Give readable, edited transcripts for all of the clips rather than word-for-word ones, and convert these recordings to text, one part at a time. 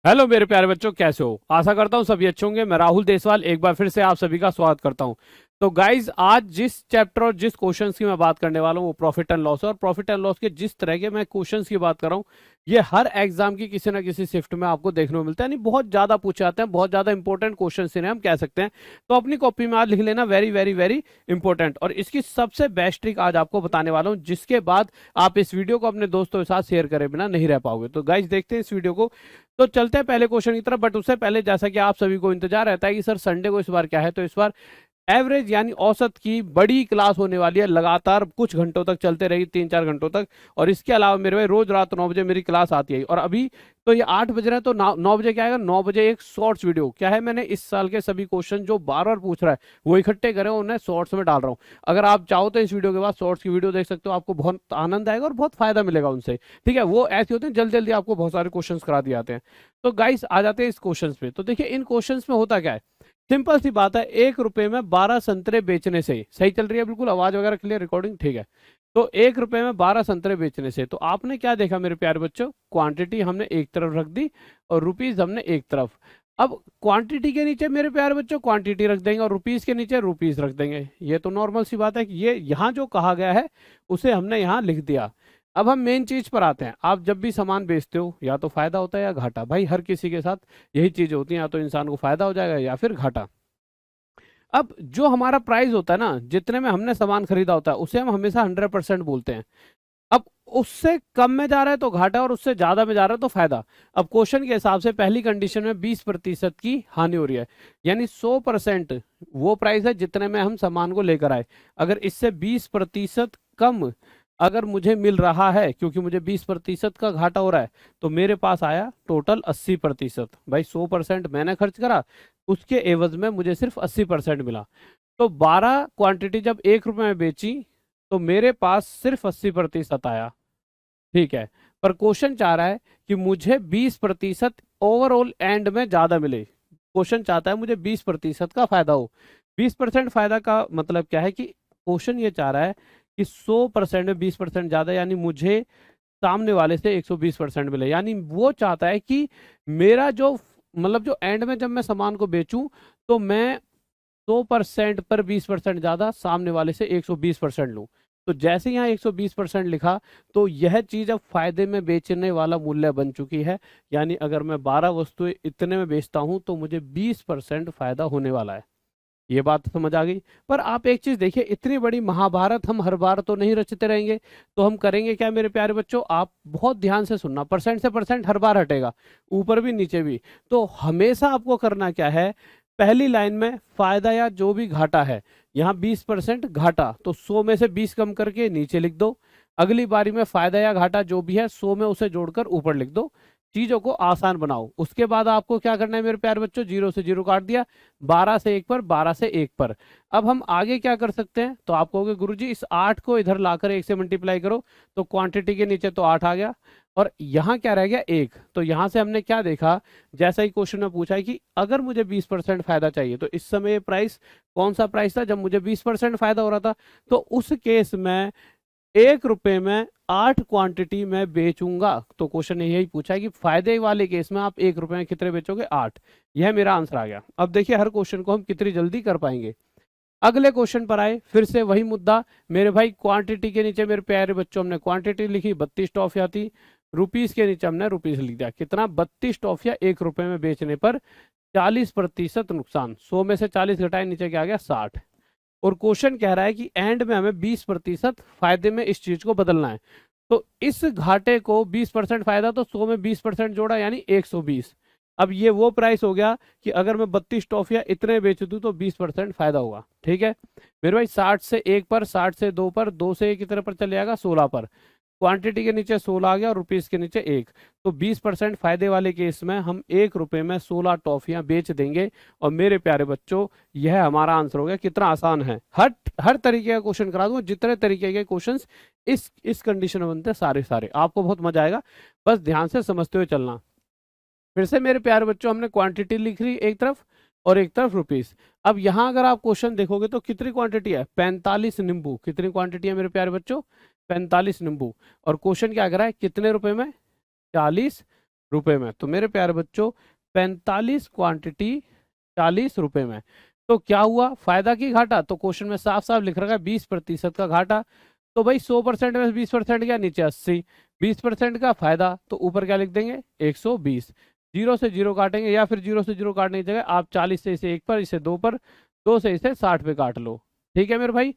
Hello मेरे प्यारे बच्चों, कैसे हो? आशा करता हूँ सभी अच्छे होंगे। मैं राहुल देसवाल एक बार फिर से आप सभी का स्वागत करता हूँ। तो गाइज, आज जिस चैप्टर और जिस क्वेश्चंस की मैं बात करने वाला हूँ वो प्रॉफिट एंड लॉस है। और प्रॉफिट एंड लॉस के जिस तरह के मैं क्वेश्चंस की बात कर रहा हूँ, ये हर एग्जाम की किसी ना किसी शिफ्ट में आपको देखने को मिलता है। नहीं, बहुत ज्यादा पूछे जाते हैं, बहुत ज्यादा इंपॉर्टेंट क्वेश्चन इन्हें हम कह सकते हैं। तो अपनी कॉपी में आज लिख लेना, वेरी वेरी वेरी इंपॉर्टेंट। और इसकी सबसे बेस्ट ट्रिक आज आपको बताने वाला हूँ, जिसके बाद आप इस वीडियो को अपने दोस्तों के साथ शेयर करे बिना नहीं रह पाओगे। तो गाइज, देखते हैं इस वीडियो को। तो चलते हैं पहले क्वेश्चन की तरफ। बट उससे पहले, जैसा कि आप सभी को इंतजार रहता है कि सर संडे को इस बार क्या है, तो इस बार एवरेज यानी औसत की बड़ी क्लास होने वाली है। लगातार कुछ घंटों तक चलते रही, 3-4 घंटों तक। और इसके अलावा मेरे भाई रोज रात 9 बजे मेरी क्लास आती है। और अभी तो ये 8 बज रहे हैं, तो 9 बजे क्या आएगा? 9 बजे एक शॉर्ट्स वीडियो। क्या है, मैंने इस साल के सभी क्वेश्चन जो बार बार पूछ रहा है वो इकट्ठे करे, उन्हें शॉर्ट्स में डाल रहा हूँ। अगर आप चाहो तो इस वीडियो के बाद शॉर्ट्स की वीडियो देख सकते हो, आपको बहुत आनंद आएगा और बहुत फायदा मिलेगा उनसे। ठीक है, वो ऐसे होते हैं जल्दी जल्दी आपको बहुत सारे क्वेश्चन करा दिए जाते हैं। तो गाइस, आ जाते हैं इस क्वेश्चंस पे। तो देखिए, इन क्वेश्चंस में होता क्या है। सिंपल सी बात है, 1 रुपए में 12 संतरे बेचने से सही चल रही है, बिल्कुल आवाज वगैरह क्लियर, रिकॉर्डिंग ठीक है। तो 1 रुपए में 12 संतरे बेचने से, तो आपने क्या देखा मेरे प्यारे बच्चों? क्वांटिटी हमने एक तरफ रख दी और रुपीज हमने एक तरफ। अब क्वांटिटी के नीचे मेरे प्यारे बच्चों क्वांटिटी रख देंगे और रुपीज के नीचे रुपीज रख देंगे। ये तो नॉर्मल सी बात है कि ये यहाँ जो कहा गया है उसे हमने यहाँ लिख दिया। अब हम मेन चीज पर आते हैं। आप जब भी सामान बेचते हो, या तो फायदा होता है या घाटा। भाई, हर किसी के साथ यही चीज होती है, या तो इंसान को फायदा हो जाएगा या फिर घाटा। अब जो हमारा प्राइस होता है ना, जितने में हमने सामान खरीदा होता है, उसे हम हमेशा 100% बोलते हैं। अब उससे कम में जा रहा है तो घाटा, और उससे ज्यादा में जा रहा है तो फायदा। अब क्वेश्चन के हिसाब से पहली कंडीशन में 20% की हानि हो रही है, यानी 100% वो प्राइस है जितने में हम सामान को लेकर आए। अगर इससे 20% कम अगर मुझे मिल रहा है, क्योंकि मुझे 20% का घाटा हो रहा है, तो मेरे पास आया टोटल 80%। भाई, 100% मैंने खर्च करा, उसके एवज में मुझे सिर्फ 80% मिला। तो 12 क्वांटिटी जब 1 रुपए में बेची, तो मेरे पास सिर्फ 80% आया। ठीक है, पर क्वेश्चन चाह रहा है कि मुझे 20% ओवरऑल एंड में ज्यादा मिले। क्वेश्चन चाहता है मुझे 20% का फायदा हो। 20% फायदा का मतलब क्या है कि क्वेश्चन ये चाह रहा है कि 100% में 20% ज्यादा, यानी मुझे सामने वाले से 120% मिले। यानी वो चाहता है कि मेरा जो मतलब जो एंड में जब मैं सामान को बेचूं, तो मैं 100% पर 20% ज्यादा सामने वाले से 120% लूं। तो जैसे यहाँ 120% लिखा, तो यह चीज अब फायदे में बेचने वाला मूल्य बन चुकी है। यानी अगर मैं 12 वस्तुएं इतने में बेचता हूं, तो मुझे 20% फायदा होने वाला है। ये बात समझ आ गई? पर आप एक चीज देखिए, इतनी बड़ी महाभारत हम हर बार तो नहीं रचते रहेंगे। तो हम करेंगे क्या मेरे प्यारे बच्चों, आप बहुत ध्यान से सुनना। परसेंट से परसेंट हर बार हटेगा, ऊपर भी नीचे भी। तो हमेशा आपको करना क्या है, पहली लाइन में फायदा या जो भी घाटा है, यहाँ 20% घाटा, तो 100 में से 20 कम करके नीचे लिख दो। अगली बारी में फायदा या घाटा जो भी है, 100 में उसे जोड़कर ऊपर लिख दो। चीजों को आसान बनाओ। उसके बाद आपको क्या करना है मेरे प्यारे बच्चों, 0 से 0 काट दिया, 12 से 1 पर, 12 से 1 पर। अब हम आगे क्या कर सकते हैं, तो आप कहोगे गुरुजी इस 8 को इधर लाकर 1 से मल्टीप्लाई करो, तो क्वांटिटी के नीचे तो 8 आ गया, और यहाँ क्या रह गया, 1। तो यहाँ से हमने क्या देखा, जैसा ही क्वेश्चन में पूछा है कि अगर मुझे 20% फायदा चाहिए, तो इस समय ये प्राइस कौन सा प्राइस था जब मुझे 20% फायदा हो रहा था। तो उस केस में 1 रुपए में 8 क्वांटिटी में बेचूंगा। तो क्वेश्चन ने यही पूछा है कि फायदे वाले केस में आप 1 रुपए में कितने बेचोगे, 8। यह मेरा आंसर आ गया। अब देखिए, हर क्वेश्चन को हम कितनी जल्दी कर पाएंगे। अगले क्वेश्चन पर आए, फिर से वही मुद्दा मेरे भाई। क्वांटिटी के नीचे मेरे प्यारे बच्चों हमने क्वांटिटी लिखी, 32 टॉफियां थी। रुपीस के नीचे हमने रुपीस लिख दिया। कितना? 32 टॉफियां 1 रुपए में बेचने पर 40% नुकसान। 100 में से 40 घटाए, नीचे क्या आ गया, 60। और क्वेश्चन कह रहा है कि एंड में हमें 20% फायदे में इस चीज को बदलना है। तो इस घाटे को 20% फायदा, तो 100 में 20% जोड़ा, यानी 120। अब ये वो प्राइस हो गया कि अगर मैं 32 टॉफियां इतने बेच दूं तो 20% फायदा होगा। ठीक है मेरे भाई, 60 से 1 पर, 60 से 2 पर, 2 से 1 कितने पर चले जाएगा, 16 पर। क्वांटिटी के नीचे 16 आ गया और रुपीस के नीचे 1। तो 20% फायदे वाले केस में हम 1 रुपए में 16 टॉफियां बेच देंगे। और मेरे प्यारे बच्चों, यह हमारा आंसर हो गया। कितना आसान है, हर हर तरीके का क्वेश्चन करा दूंगा। जितने तरीके के क्वेश्चंस इस कंडीशन में बनते हैं, सारे सारे आपको बहुत मजा आएगा। बस ध्यान से समझते हुए चलना। फिर से मेरे प्यारे बच्चों, हमने क्वांटिटी लिख ली एक तरफ और एक तरफ रुपीस। अब यहाँ अगर आप क्वेश्चन देखोगे तो कितनी क्वांटिटी है, 45 नींबू। कितनी क्वांटिटी है मेरे प्यारे बच्चों, 45 नींबू। और क्वेश्चन क्या कर रहा है, कितने रुपए में, 40। रुपए में। तो मेरे प्यारे बच्चों 45 क्वांटिटी 40 रुपए में। तो क्या हुआ, फायदा की घाटा? तो क्वेश्चन में साफ साफ लिख रखा है 20% का घाटा। तो भाई 100% में 20% क्या, नीचे 80, 20% का फायदा तो ऊपर क्या लिख देंगे 120। जीरो से जीरो काटेंगे या फिर जीरो से जीरो काटने की जगह आप 40 से इसे 1 पर, इसे 2 पर, 2 से इसे 60 पे काट लो। ठीक है मेरे भाई,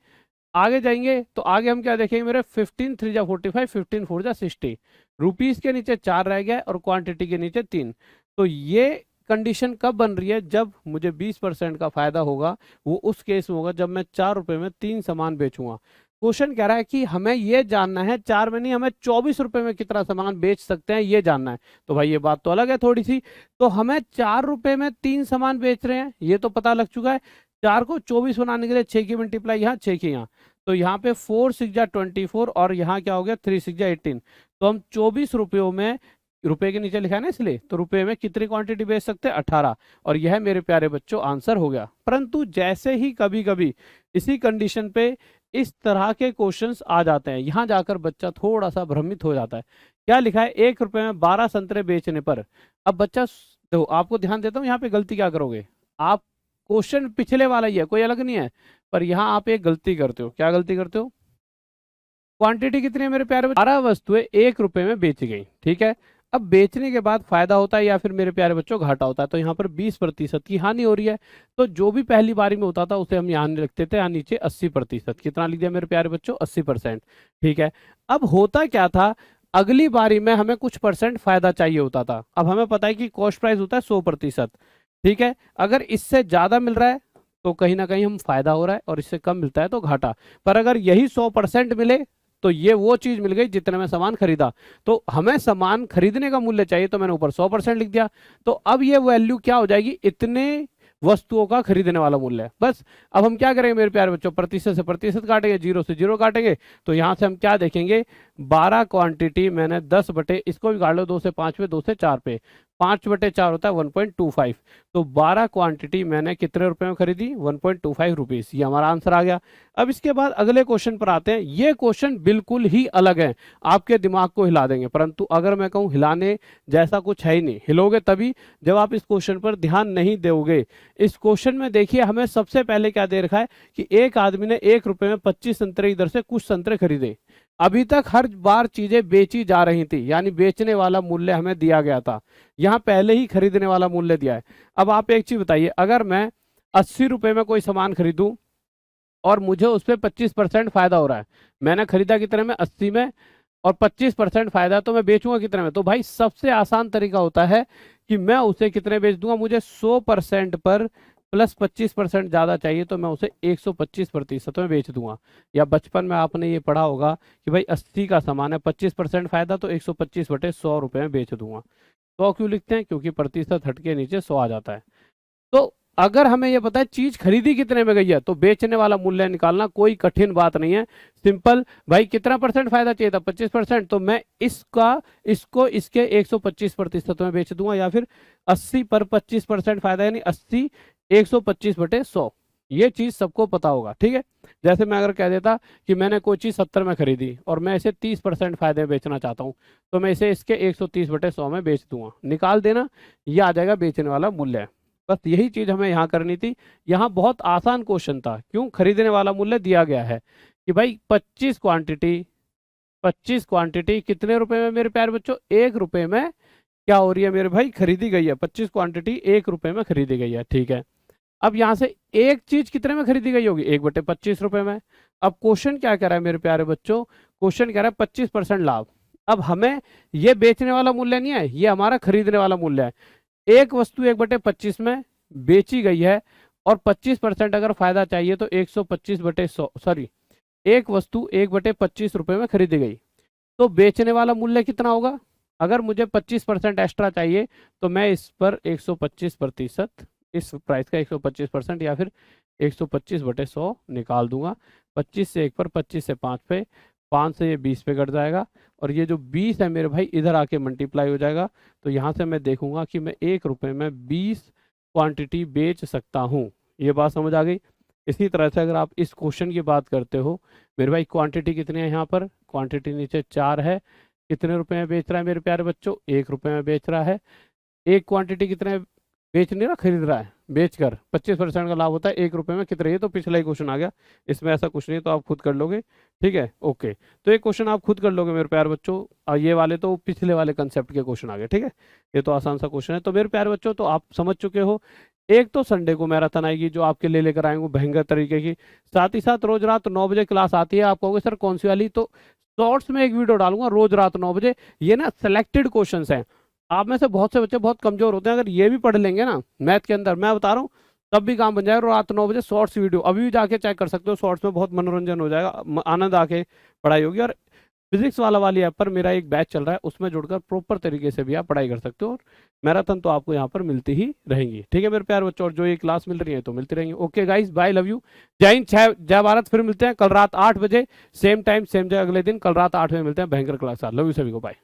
आगे जाएंगे तो आगे हम क्या देखेंगे मेरे, 15 3 जा 45, 15 4 जा 60, रुपीस के नीचे 4 रह गया और क्वांटिटी के नीचे 3। तो ये कंडीशन कब बन रही है, जब मुझे 20% का फायदा होगा, वो उस केस में होगा जब मैं 4 रुपए में 3 सामान बेचूंगा। क्वेश्चन कह रहा है कि हमें ये जानना है 4 में नहीं, हमें 24 रुपए में कितना सामान बेच सकते हैं ये जानना है। तो भाई ये बात तो अलग है थोड़ी सी। तो हमें 4 रुपए में 3 सामान बेच रहे हैं ये तो पता लग चुका है। 4 को 24 बनाने के लिए 6 की मल्टीप्लाई यहाँ, 6 की यहाँ, तो यहाँ पे 4 6 जा 24 और यहाँ क्या हो गया 3 6 जा 18। तो हम 24 रुपयों में, रुपए के नीचे लिखा है ना इसलिए, तो रुपए में कितनी क्वांटिटी बेच सकते हैं 18। और यह मेरे प्यारे बच्चों आंसर हो गया। परंतु जैसे ही कभी कभी इसी कंडीशन पे इस तरह के क्वेश्चंस आ जाते हैं, यहाँ जाकर बच्चा थोड़ा सा भ्रमित हो जाता है। क्या लिखा है, 1 रुपए में 12 संतरे बेचने पर। अब बच्चा देखो, आपको ध्यान देता हूँ यहाँ पे गलती क्या करोगे आप, क्वेश्चन पिछले वाला ही है कोई अलग नहीं है, पर यहाँ आप एक गलती करते हो। क्या गलती करते हो, क्वांटिटी कितनी है मेरे प्यारे बच्चों, 12 वस्तुएं 1 रुपए में बेची गई। ठीक है, अब बेचने के बाद फायदा होता है या फिर मेरे प्यारे बच्चों घाटा होता है। तो यहाँ पर 20% की हानि हो रही है। तो जो भी पहली बारी में होता था उसे हम यहाँ नहीं रखते थे, यहाँ नीचे 80%। कितना लिख दिया मेरे प्यारे बच्चों 80%। ठीक है, अब होता क्या था, अगली बारी में हमें कुछ परसेंट फायदा चाहिए होता था। अब हमें पता है कि कॉस्ट प्राइस होता है 100%। ठीक है, अगर इससे ज्यादा मिल रहा है तो कहीं ना कहीं हम फायदा हो रहा है और इससे कम मिलता है तो घाटा। पर अगर यही 100% मिले तो ये वो चीज मिल गई जितने में सामान खरीदा। तो हमें सामान खरीदने का मूल्य चाहिए तो मैंने ऊपर 100% लिख दिया। तो अब ये वैल्यू क्या हो जाएगी, इतने वस्तुओं का खरीदने वाला मूल्य है बस। अब हम क्या करेंगे मेरे प्यारे बच्चों, प्रतिशत से प्रतिशत काटेंगे, जीरो से जीरो काटेंगे। तो यहां से हम क्या देखेंगे, 12 क्वांटिटी मैंने 10 बटे, इसको भी काट लो 2 से 5 पे, 2 से 4 पे, 5/4 होता है 1.25। तो 12 क्वांटिटी मैंने कितने रुपए में खरीदी, 1.25 रुपीज। ये हमारा आंसर आ गया। अब इसके बाद अगले क्वेश्चन पर आते हैं। ये क्वेश्चन बिल्कुल ही अलग है, आपके दिमाग को हिला देंगे। परंतु अगर मैं कहूँ हिलाने जैसा कुछ है ही नहीं, हिलोगे तभी जब आप इस क्वेश्चन पर ध्यान नहीं दोगे। इस क्वेश्चन में देखिए हमें सबसे पहले क्या दे रखा है कि एक आदमी ने 1 रुपए में 25 संतरे इधर से कुछ संतरे खरीदे। अभी तक हर बार चीजें बेची जा रही थी, यानी बेचने वाला मूल्य हमें दिया गया था, यहाँ पहले ही खरीदने वाला मूल्य दिया है। अब आप एक चीज बताइए, अगर मैं 80 रुपए में कोई सामान खरीदूं और मुझे उस पर 25% फायदा हो रहा है, मैंने खरीदा कितने में 80 में, और 25% फायदा, तो मैं बेचूंगा कितने में। तो भाई सबसे आसान तरीका होता है कि मैं उसे कितने बेच दूंगा, मुझे 100% पर प्लस 25% ज्यादा चाहिए तो मैं उसे 125% में बेच दूंगा। या बचपन में आपने ये पढ़ा होगा कि भाई 80 का सामान है, 25% फायदा, तो 125/100 रुपए में बेच दूंगा। 100 क्यों लिखते हैं, क्योंकि प्रतिशत हटके नीचे 100 आ जाता है। तो अगर हमें यह पता है चीज खरीदी कितने में गई है तो बेचने वाला मूल्य निकालना कोई कठिन बात नहीं है, सिंपल। भाई कितना परसेंट फायदा चाहिए था, 25%, तो मैं इसको इसके 125% में बेच दूंगा। या फिर 80 पर 25% फायदा, यानी 80 125/100। ये चीज सबको पता होगा। ठीक है, जैसे मैं अगर कह देता कि मैंने कोई चीज 70 में खरीदी और मैं इसे 30% फायदे में बेचना चाहता हूं, तो मैं इसे इसके 130/100 में बेच दूंगा। निकाल देना, ये आ जाएगा बेचने वाला मूल्य। बस यही चीज हमें यहाँ करनी थी। यहाँ बहुत आसान क्वेश्चन था, क्यों, खरीदने वाला मूल्य दिया गया है कि भाई 25 क्वांटिटी कितने रुपए में मेरे प्यारे बच्चों, 1 रुपए में क्या हो रही है मेरे भाई, खरीदी गई है। 25 क्वांटिटी 1 रुपए में खरीदी गई है। ठीक है, अब यहां से एक चीज कितने में खरीदी गई होगी, 1/25 रुपए में। अब क्वेश्चन क्या कह रहा है मेरे प्यारे बच्चों, क्वेश्चन कह रहा है 25% लाभ। अब हमें ये बेचने वाला मूल्य नहीं है, ये हमारा खरीदने वाला मूल्य है। एक वस्तु 1/25 में बेची गई है और 25% अगर फायदा चाहिए तो 125/100, सॉरी, एक वस्तु 1/25 रुपए में खरीदी गई, तो बेचने वाला मूल्य कितना होगा। अगर मुझे 25% एक्स्ट्रा चाहिए तो मैं इस पर 125%, इस प्राइस का 125% या फिर 125/100 निकाल दूंगा। 25 से 1 पर, 25 से 5 पे, 5 से ये 20 पे कट जाएगा, और ये जो 20 है मेरे भाई इधर आके मल्टीप्लाई हो जाएगा। तो यहाँ से मैं देखूंगा कि मैं 1 रुपए में 20 क्वांटिटी बेच सकता हूँ। ये बात समझ आ गई। इसी तरह से अगर आप इस क्वेश्चन की बात करते हो, मेरे भाई क्वांटिटी कितनी है यहाँ पर, क्वांटिटी नीचे 4 है, कितने रुपए में बेच रहा है मेरे प्यारे बच्चों? 1 रुपए में बेच रहा है। एक क्वांटिटी कितने बेच नहीं रहा, खरीद रहा है, बेचकर 25% का लाभ होता है। 1 रुपए में कितने? ये तो पिछला ही क्वेश्चन आ गया, इसमें ऐसा कुछ नहीं है, तो आप खुद कर लोगे। ठीक है, ओके। तो ये क्वेश्चन आप खुद कर लोगे मेरे प्यारे बच्चों, और ये वाले तो पिछले वाले कंसेप्ट के क्वेश्चन आ गए। ठीक है, ये तो आसान सा क्वेश्चन है। तो मेरे प्यारे बच्चों, तो आप समझ चुके हो, एक तो संडे को मैराथन आएगी जो आपके लिए लेकर आएंगे भयंकर तरीके की। साथ ही साथ रोज रात 9 बजे क्लास आती है। आप कहोगे सर कौन सी वाली? तो शॉर्ट्स में एक वीडियो डालूंगा रोज रात 9 बजे। ये ना सिलेक्टेड क्वेश्चंस हैं। आप में से बहुत से बच्चे बहुत कमजोर होते हैं, अगर ये भी पढ़ लेंगे ना मैथ के अंदर, मैं बता रहा हूँ तब भी काम बन जाएगा। रात 9 बजे शॉर्ट्स वीडियो अभी भी जाके चेक कर सकते हो, शॉर्ट्स में बहुत मनोरंजन हो जाएगा, आनंद आके पढ़ाई होगी। और फिजिक्स वाली ऐप पर मेरा एक बैच चल रहा है, उसमें जुड़कर प्रॉपर तरीके से भी आप पढ़ाई कर सकते हो। और मैराथन तो आपको यहाँ पर मिलती ही रहेंगी। ठीक है मेरे प्यारे बच्चों, और जो ये क्लास मिल रही है तो मिलती रहेंगी। Okay guys, bye, love you, जय हिंद, जय भारत। फिर मिलते हैं कल रात 8 बजे, सेम टाइम सेम जगह अगले दिन, कल रात 8 बजे मिलते हैं भयंकर क्लास। लव यू सभी को, बाय।